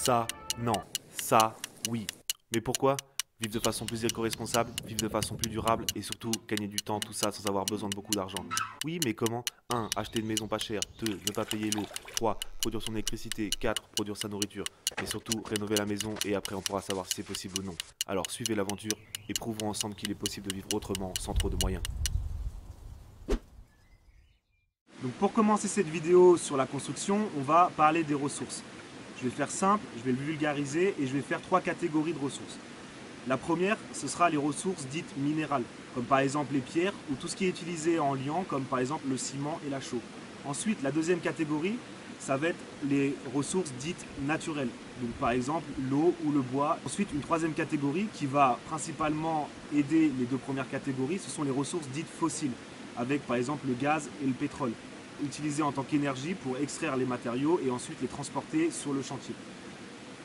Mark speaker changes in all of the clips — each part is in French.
Speaker 1: Ça, non. Ça, oui. Mais pourquoi? Vivre de façon plus éco-responsable, vivre de façon plus durable et surtout gagner du temps, tout ça sans avoir besoin de beaucoup d'argent. Oui, mais comment? 1. Acheter une maison pas chère. 2. Ne pas payer l'eau. 3. Produire son électricité. 4. Produire sa nourriture. Mais surtout, rénover la maison et après on pourra savoir si c'est possible ou non. Alors suivez l'aventure et prouvons ensemble qu'il est possible de vivre autrement sans trop de moyens.
Speaker 2: Donc pour commencer cette vidéo sur la construction, on va parler des ressources. Je vais faire simple, je vais le vulgariser et je vais faire 3 catégories de ressources. La première, ce sera les ressources dites minérales, comme par exemple les pierres ou tout ce qui est utilisé en liant, comme par exemple le ciment et la chaux. Ensuite, la deuxième catégorie, ça va être les ressources dites naturelles, donc par exemple l'eau ou le bois. Ensuite, une troisième catégorie qui va principalement aider les deux premières catégories, ce sont les ressources dites fossiles, avec par exemple le gaz et le pétrole, utilisés en tant qu'énergie pour extraire les matériaux et ensuite les transporter sur le chantier.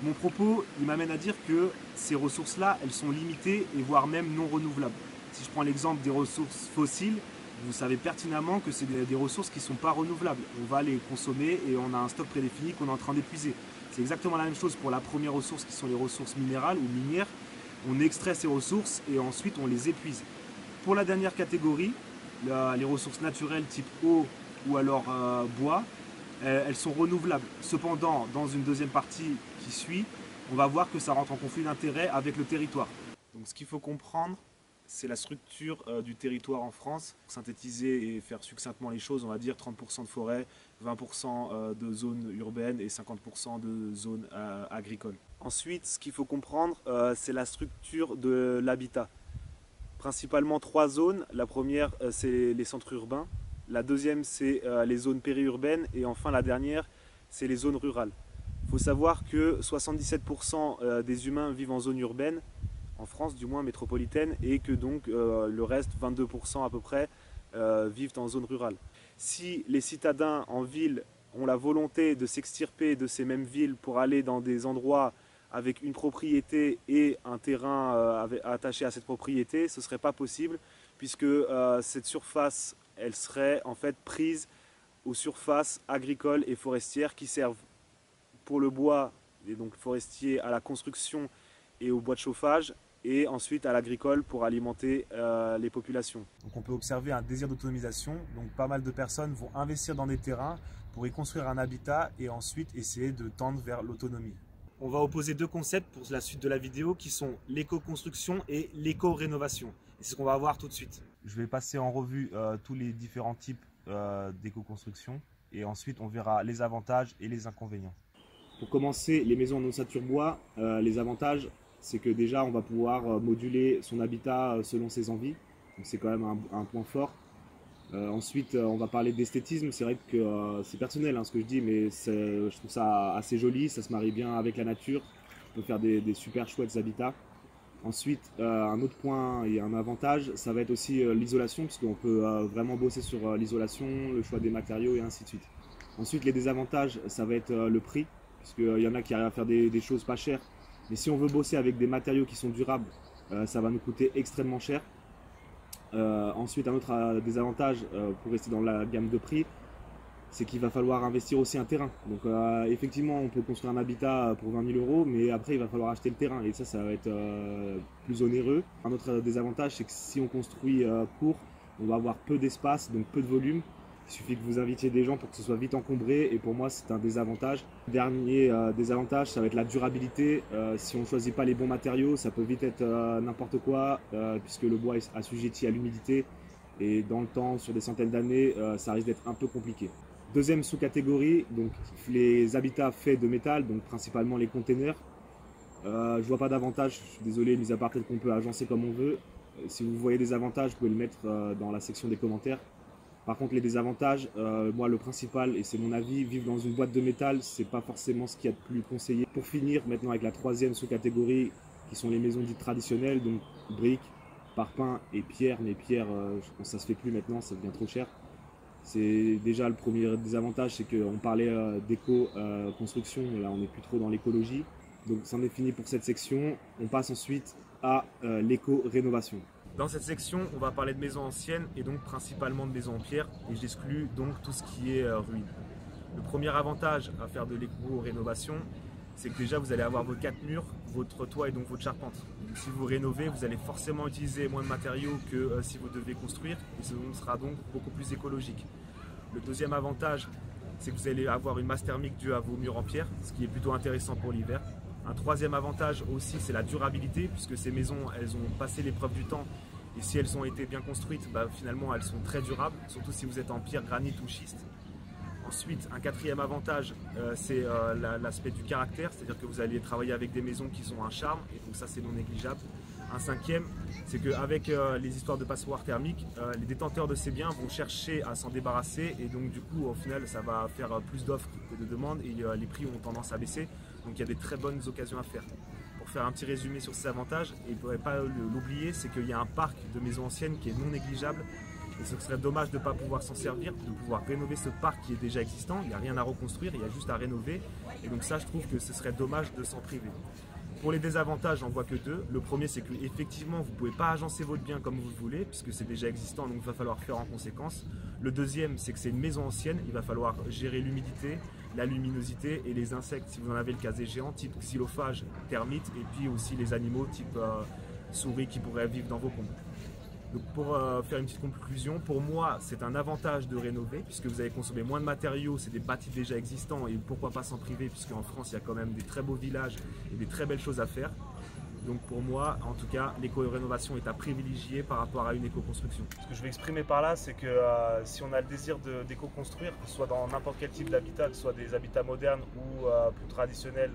Speaker 2: Mon propos, il m'amène à dire que ces ressources-là, elles sont limitées et voire même non renouvelables. Si je prends l'exemple des ressources fossiles, vous savez pertinemment que c'est des ressources qui ne sont pas renouvelables. On va les consommer et on a un stock prédéfini qu'on est en train d'épuiser. C'est exactement la même chose pour la première ressource qui sont les ressources minérales ou minières. On extrait ces ressources et ensuite on les épuise. Pour la dernière catégorie, les ressources naturelles type eau ou alors bois, elles sont renouvelables. Cependant, dans une deuxième partie qui suit, on va voir que ça rentre en conflit d'intérêts avec le territoire. Donc ce qu'il faut comprendre, c'est la structure du territoire en France. Pour synthétiser et faire succinctement les choses, on va dire 30% de forêt, 20% de zones urbaines et 50% de zones agricoles. Ensuite, ce qu'il faut comprendre, c'est la structure de l'habitat. Principalement 3 zones. La première, c'est les centres urbains. La deuxième, c'est les zones périurbaines. Et enfin, la dernière, c'est les zones rurales. Il faut savoir que 77% des humains vivent en zone urbaine, en France du moins métropolitaine, et que donc le reste, 22% à peu près, vivent en zone rurale. Si les citadins en ville ont la volonté de s'extirper de ces mêmes villes pour aller dans des endroits avec une propriété et un terrain attaché à cette propriété, ce ne serait pas possible, puisque cette surface, elle serait en fait prise aux surfaces agricoles et forestières qui servent pour le bois, et donc forestier, à la construction et au bois de chauffage, et ensuite à l'agricole pour alimenter les populations. Donc on peut observer un désir d'autonomisation, donc pas mal de personnes vont investir dans des terrains pour y construire un habitat et ensuite essayer de tendre vers l'autonomie. On va opposer deux concepts pour la suite de la vidéo qui sont l'éco-construction et l'éco-rénovation. Et c'est ce qu'on va voir tout de suite. Je vais passer en revue tous les différents types d'éco-construction et ensuite on verra les avantages et les inconvénients. Pour commencer, les maisons en ossature bois, les avantages, c'est que déjà on va pouvoir moduler son habitat selon ses envies. Donc c'est quand même un point fort. Ensuite, on va parler d'esthétisme. C'est vrai que c'est personnel ce que je dis, mais je trouve ça assez joli, ça se marie bien avec la nature. On peut faire des super chouettes habitats. Ensuite, un autre point et un avantage, ça va être aussi l'isolation, parce qu'on peut vraiment bosser sur l'isolation, le choix des matériaux et ainsi de suite. Ensuite, les désavantages, ça va être le prix, puisqu'il y en a qui arrivent à faire des choses pas chères. Mais si on veut bosser avec des matériaux qui sont durables, ça va nous coûter extrêmement cher. Ensuite, un autre désavantage pour rester dans la gamme de prix, c'est qu'il va falloir investir aussi un terrain. Donc effectivement, on peut construire un habitat pour 20 000 €, mais après il va falloir acheter le terrain et ça va être plus onéreux. Un autre désavantage, c'est que si on construit court, on va avoir peu d'espace, donc peu de volume. Il suffit que vous invitiez des gens pour que ce soit vite encombré et pour moi c'est un désavantage. Dernier désavantage, ça va être la durabilité. Si on ne choisit pas les bons matériaux, ça peut vite être n'importe quoi puisque le bois est assujetti à l'humidité et dans le temps, sur des centaines d'années, ça risque d'être un peu compliqué. Deuxième sous-catégorie, donc les habitats faits de métal, donc principalement les containers. Je vois pas d'avantage, je suis désolé, mis à part peut-être qu'on peut agencer comme on veut. Si vous voyez des avantages, vous pouvez le mettre dans la section des commentaires. Par contre, les désavantages, moi le principal, et c'est mon avis, vivre dans une boîte de métal, c'est pas forcément ce qu'il y a de plus conseillé. Pour finir, maintenant avec la troisième sous-catégorie, qui sont les maisons dites traditionnelles, donc briques, parpaing et pierre, mais pierre, je pense que ça se fait plus maintenant, ça devient trop cher. C'est déjà le premier désavantage, c'est qu'on parlait d'éco-construction, là on n'est plus trop dans l'écologie. Donc c'en est fini pour cette section. On passe ensuite à l'éco-rénovation. Dans cette section, on va parler de maisons anciennes et donc principalement de maisons en pierre et j'exclus donc tout ce qui est ruine. Le premier avantage à faire de l'éco-rénovation, c'est que déjà vous allez avoir vos 4 murs, votre toit et donc votre charpente. Donc, si vous rénovez, vous allez forcément utiliser moins de matériaux que si vous devez construire et ce sera donc beaucoup plus écologique. Le deuxième avantage, c'est que vous allez avoir une masse thermique due à vos murs en pierre, ce qui est plutôt intéressant pour l'hiver. Un troisième avantage aussi, c'est la durabilité, puisque ces maisons, elles ont passé l'épreuve du temps. Et si elles ont été bien construites, finalement, elles sont très durables, surtout si vous êtes en pierre, granit ou schiste. Ensuite, un quatrième avantage, c'est l'aspect du caractère, c'est-à-dire que vous allez travailler avec des maisons qui ont un charme, et donc ça, c'est non négligeable. Un cinquième, c'est qu'avec les histoires de passoires thermiques, les détenteurs de ces biens vont chercher à s'en débarrasser et donc du coup au final ça va faire plus d'offres que de demandes et les prix ont tendance à baisser. Donc il y a des très bonnes occasions à faire. Pour faire un petit résumé sur ces avantages, et il ne faudrait pas l'oublier, c'est qu'il y a un parc de maisons anciennes qui est non négligeable. Et ce serait dommage de ne pas pouvoir s'en servir, de pouvoir rénover ce parc qui est déjà existant. Il n'y a rien à reconstruire, il y a juste à rénover. Et donc ça, je trouve que ce serait dommage de s'en priver. Pour les désavantages, j'en vois que deux. Le premier, c'est qu'effectivement, vous ne pouvez pas agencer votre bien comme vous le voulez, puisque c'est déjà existant, donc il va falloir faire en conséquence. Le deuxième, c'est que c'est une maison ancienne, il va falloir gérer l'humidité, la luminosité et les insectes, si vous en avez le cas échéant, type xylophage, termites, et puis aussi les animaux type souris qui pourraient vivre dans vos combles. Donc pour faire une petite conclusion, pour moi c'est un avantage de rénover puisque vous allez consommer moins de matériaux, c'est des bâtis déjà existants et pourquoi pas s'en priver puisqu'en France il y a quand même des très beaux villages et des très belles choses à faire. Donc pour moi, en tout cas, l'éco-rénovation est à privilégier par rapport à une éco-construction. Ce que je vais exprimer par là, c'est que si on a le désir d'éco-construire, que ce soit dans n'importe quel type d'habitat, que ce soit des habitats modernes ou plus traditionnels,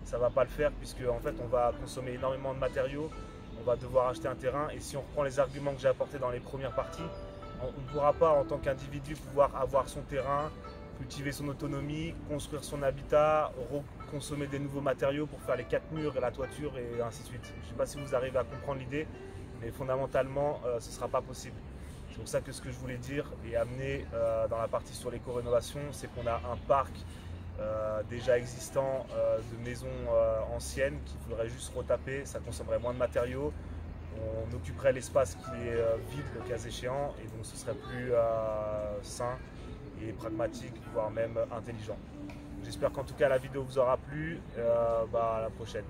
Speaker 2: ça ne va pas le faire puisque en fait on va consommer énormément de matériaux. On va devoir acheter un terrain et si on reprend les arguments que j'ai apportés dans les premières parties, on ne pourra pas en tant qu'individu pouvoir avoir son terrain, cultiver son autonomie, construire son habitat, consommer des nouveaux matériaux pour faire les 4 murs et la toiture et ainsi de suite. Je ne sais pas si vous arrivez à comprendre l'idée, mais fondamentalement ce ne sera pas possible. C'est pour ça que ce que je voulais dire et amener dans la partie sur l'éco-rénovation, c'est qu'on a un parc déjà existant de maisons anciennes qu'il faudrait juste retaper, ça consommerait moins de matériaux, on occuperait l'espace qui est vide le cas échéant et donc ce serait plus sain et pragmatique, voire même intelligent. J'espère qu'en tout cas la vidéo vous aura plu, à la prochaine.